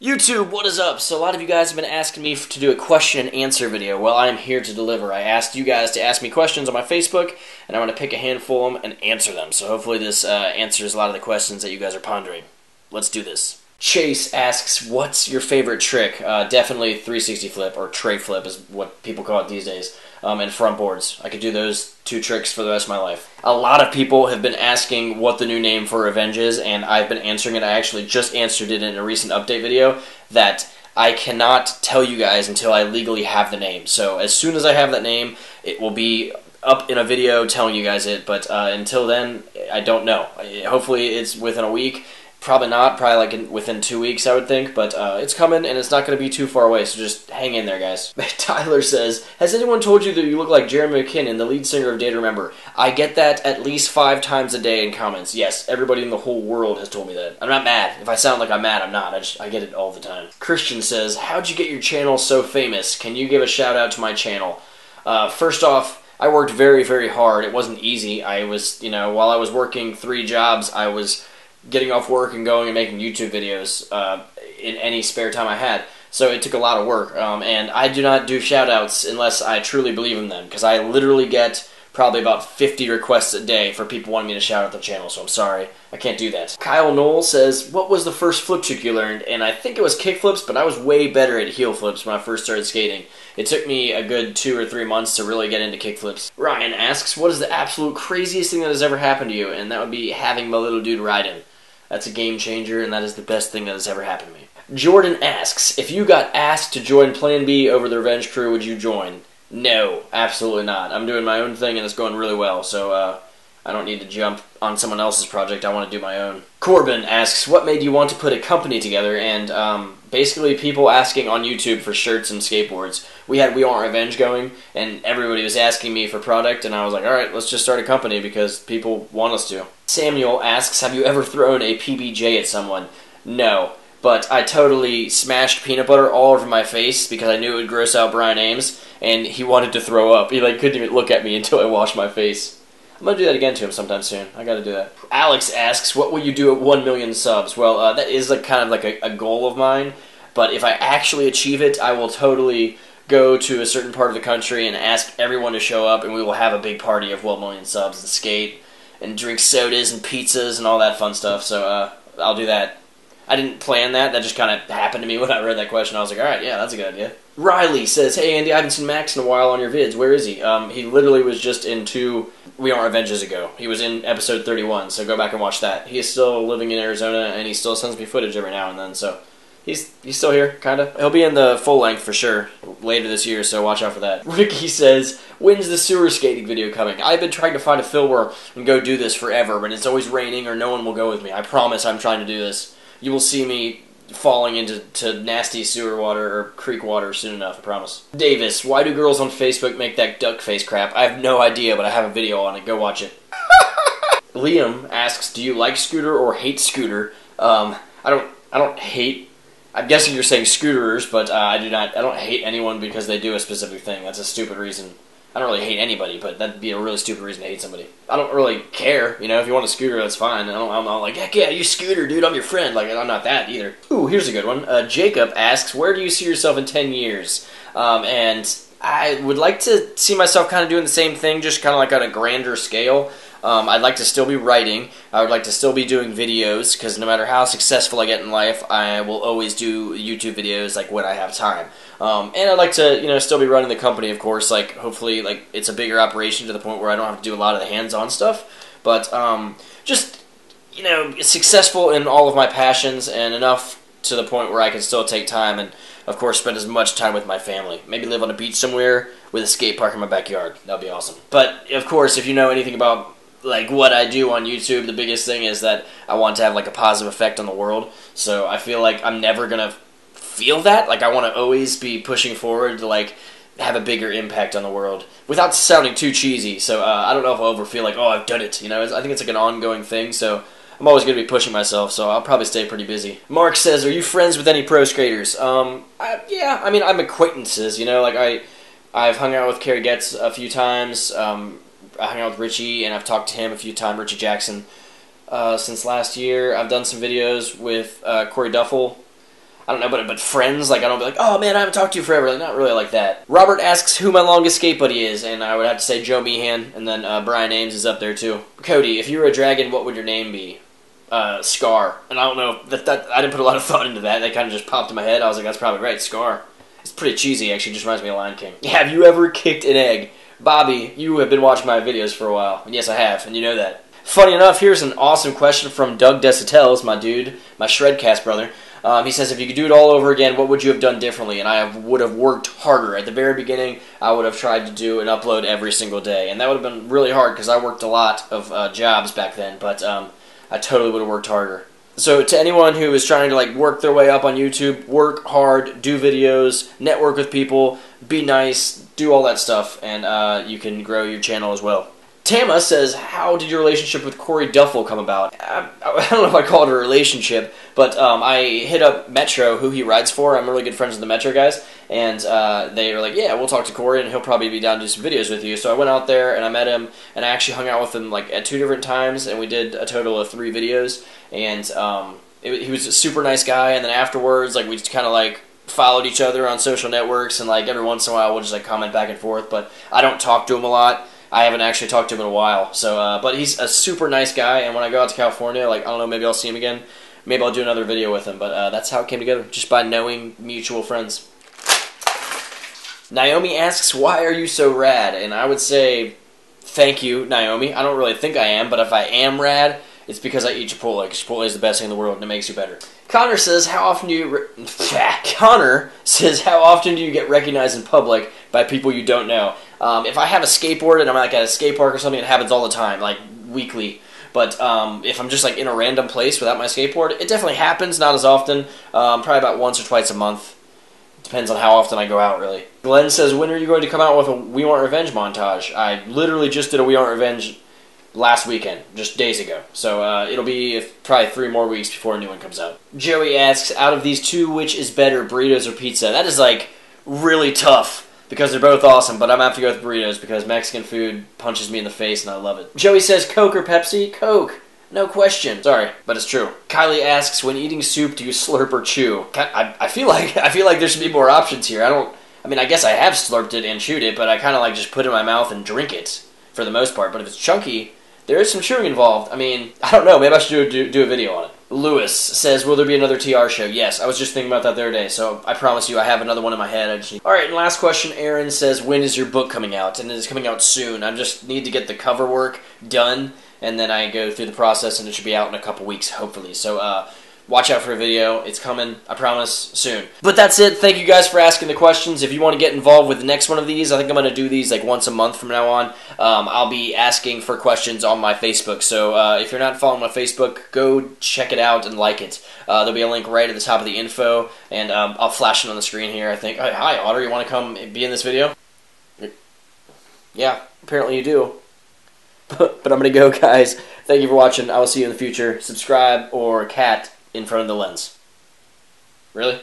YouTube, what is up? So a lot of you guys have been asking me to do a question and answer video. Well, I am here to deliver. I asked you guys to ask me questions on my Facebook, and I'm going to pick a handful of them and answer them. So hopefully this answers a lot of the questions that you guys are pondering. Let's do this. Chase asks, what's your favorite trick? Definitely 360 flip, or tray flip is what people call it these days, and front boards. I could do those two tricks for the rest of my life. A lot of people have been asking what the new name for Revenge is, and I've been answering it. I actually just answered it in a recent update video that I cannot tell you guys until I legally have the name. So as soon as I have that name, it will be up in a video telling you guys it, but until then, I don't know. Hopefully it's within a week. Probably not, probably like within 2 weeks, I would think, but it's coming, and it's not going to be too far away, so just hang in there, guys. Tyler says, has anyone told you that you look like Jeremy McKinnon, the lead singer of Day to Remember? I get that at least 5 times a day in comments. Yes, everybody in the whole world has told me that. I'm not mad. If I sound like I'm mad, I'm not. I get it all the time. Christian says, how'd you get your channel so famous? Can you give a shout out to my channel? First off, I worked very, very hard. It wasn't easy. I was, while I was working 3 jobs, I was getting off work and going and making YouTube videos in any spare time I had. So it took a lot of work. And I do not do shout-outs unless I truly believe in them, because I literally get probably about 50 requests a day for people wanting me to shout out the channel, so I'm sorry. I can't do that. Kyle Knoll says, what was the first flip trick you learned? And I think it was kick flips, but I was way better at heel flips when I first started skating. It took me a good 2 or 3 months to really get into kick flips. Ryan asks, what is the absolute craziest thing that has ever happened to you? And that would be having my little dude ride him. That's a game changer, and that is the best thing that has ever happened to me. Jordan asks, if you got asked to join Plan B over the Revenge crew, would you join? No, absolutely not. I'm doing my own thing, and it's going really well, so I don't need to jump on someone else's project. I want to do my own. Corbin asks, what made you want to put a company together? And basically people asking on YouTube for shirts and skateboards. We had We Want Revenge going, and everybody was asking me for product, and I was like, alright, let's just start a company because people want us to. Samuel asks, have you ever thrown a PBJ at someone? No, but I totally smashed peanut butter all over my face because I knew it would gross out Brian Ames, and he wanted to throw up. He couldn't even look at me until I washed my face. I'm going to do that again to him sometime soon. I got to do that. Alex asks, what will you do at 1 million subs? Well, that is kind of like a goal of mine, but if I actually achieve it, I will totally go to a certain part of the country and ask everyone to show up, and we will have a big party of 1 million subs and skate and drink sodas and pizzas and all that fun stuff, so I'll do that. I didn't plan that. That just kind of happened to me when I read that question. I was like, alright, yeah, that's a good idea. Riley says, hey Andy, I haven't seen Max in a while on your vids. Where is he? He literally was just in 2 We Want Revenges ago. He was in episode 31, so go back and watch that. He is still living in Arizona, and he still sends me footage every now and then, so he's still here, kind of. He'll be in the full length for sure later this year, so watch out for that. Ricky says, when's the sewer skating video coming? I've been trying to find a filmer and go do this forever, but it's always raining or no one will go with me. I promise I'm trying to do this. You will see me falling into nasty sewer water or creek water soon enough, I promise. Davis, why do girls on Facebook make that duck face crap? I have no idea, but I have a video on it. Go watch it. Liam asks, do you like Scooter or hate Scooter? I don't hate. I'm guessing you're saying scooterers, but I don't hate anyone because they do a specific thing. That's a stupid reason. I don't really hate anybody, but that'd be a really stupid reason to hate somebody. I don't really care, if you want a scooter, that's fine. I'm not like, heck yeah, you scooter, dude, I'm your friend. I'm not that either. Ooh, here's a good one. Jacob asks, where do you see yourself in 10 years? And I would like to see myself kind of doing the same thing, just kind of like on a grander scale. I'd like to still be writing. I would like to still be doing videos, because no matter how successful I get in life, I will always do YouTube videos when I have time. And I'd like to, still be running the company, of course. Hopefully, it's a bigger operation to the point where I don't have to do a lot of the hands-on stuff. But just, successful in all of my passions and enough to the point where I can still take time and, of course, spend as much time with my family. Maybe live on a beach somewhere with a skate park in my backyard. That'd be awesome. But, of course, if you know anything about what I do on YouTube, the biggest thing is that I want to have a positive effect on the world. So I feel like I'm never gonna feel that. I want to always be pushing forward to have a bigger impact on the world without sounding too cheesy. So I don't know if I'll ever feel like, oh, I've done it. I think it's an ongoing thing. So I'm always gonna be pushing myself. So I'll probably stay pretty busy. Mark says, are you friends with any pro skaters? Yeah. I'm acquaintances. I've hung out with Kerry Getz a few times. I hung out with Richie, and I've talked to him a few times, Richie Jackson, since last year. I've done some videos with Corey Duffel. I don't know, but friends, like, I don't be like, oh man, I haven't talked to you forever, like, not really like that. Robert asks who my longest skate buddy is, and I would have to say Joe Meehan, and then Brian Ames is up there too. Cody, if you were a dragon, what would your name be? Scar. And I don't know, I didn't put a lot of thought into that, that kind of just popped in my head. I was like, that's probably right, Scar. It's pretty cheesy, actually, just reminds me of Lion King. Have you ever kicked an egg? Bobby, you have been watching my videos for a while, and yes, I have, and you know that. Funny enough, here's an awesome question from Doug Desitels, my dude, my Shredcast brother. He says, if you could do it all over again, what would you have done differently? And I would have worked harder. At the very beginning, I would have tried to do an upload every single day. And that would have been really hard because I worked a lot of jobs back then. But I totally would have worked harder. So to anyone who is trying to like work their way up on YouTube, work hard, do videos, network with people, be nice, do all that stuff, and you can grow your channel as well. Tama says, how did your relationship with Corey Duffel come about? I don't know if I call it a relationship, but I hit up Metro, who he rides for. I'm really good friends with the Metro guys, and they were like, yeah, we'll talk to Corey, and he'll probably be down to do some videos with you. So I went out there, and I met him, and I actually hung out with him like at 2 different times, and we did a total of 3 videos, and he was a super nice guy, and then afterwards, like, we just kind of like followed each other on social networks, and like every once in a while we'll just like comment back and forth, but I don't talk to him a lot. I haven't actually talked to him in a while, so but he's a super nice guy, and when I go out to California, like, I don't know, maybe I'll see him again. Maybe I'll do another video with him, but that's how it came together, just by knowing mutual friends. Naomi asks, why are you so rad? And I would say, thank you, Naomi. I don't really think I am, but if I am rad, it's because I eat Chipotle, because Chipotle is the best thing in the world, and it makes you better. Connor says, how often do you get recognized in public by people you don't know? If I have a skateboard and I'm like at a skate park or something, it happens all the time, like weekly. But if I'm just like in a random place without my skateboard, it definitely happens, not as often, probably about once or twice a month. Depends on how often I go out, really. Glenn says, when are you going to come out with a We Want Revenge montage? I literally just did a We Want Revenge last weekend, just days ago. So it'll be probably 3 more weeks before a new one comes out. Joey asks, out of these 2, which is better, burritos or pizza? That is like really tough because they're both awesome, but I'm going to have to go with burritos because Mexican food punches me in the face and I love it. Joey says, Coke or Pepsi? Coke. No question. Sorry, but it's true. Kylie asks, when eating soup, do you slurp or chew? I feel like there should be more options here. I guess I have slurped it and chewed it, but I kind of like just put it in my mouth and drink it for the most part. But if it's chunky, there is some chewing involved. I mean, I don't know. Maybe I should do a video on it. Lewis says, will there be another TR show? Yes, I was just thinking about that the other day, so I promise you I have another one in my head. Alright, and last question, Aaron says, when is your book coming out? And it is coming out soon. I just need to get the cover work done, and then I go through the process, and it should be out in a couple weeks, hopefully. So, watch out for a video. It's coming, I promise, soon. But that's it. Thank you guys for asking the questions. If you want to get involved with the next one of these, I think I'm going to do these like once a month from now on. I'll be asking for questions on my Facebook. So if you're not following my Facebook, go check it out and like it. There'll be a link right at the top of the info, and I'll flash it on the screen here, I think. Hi, Otter. You want to come be in this video? Yeah, apparently you do. But I'm going to go, guys. Thank you for watching. I will see you in the future. Subscribe or cat in front of the lens. Really?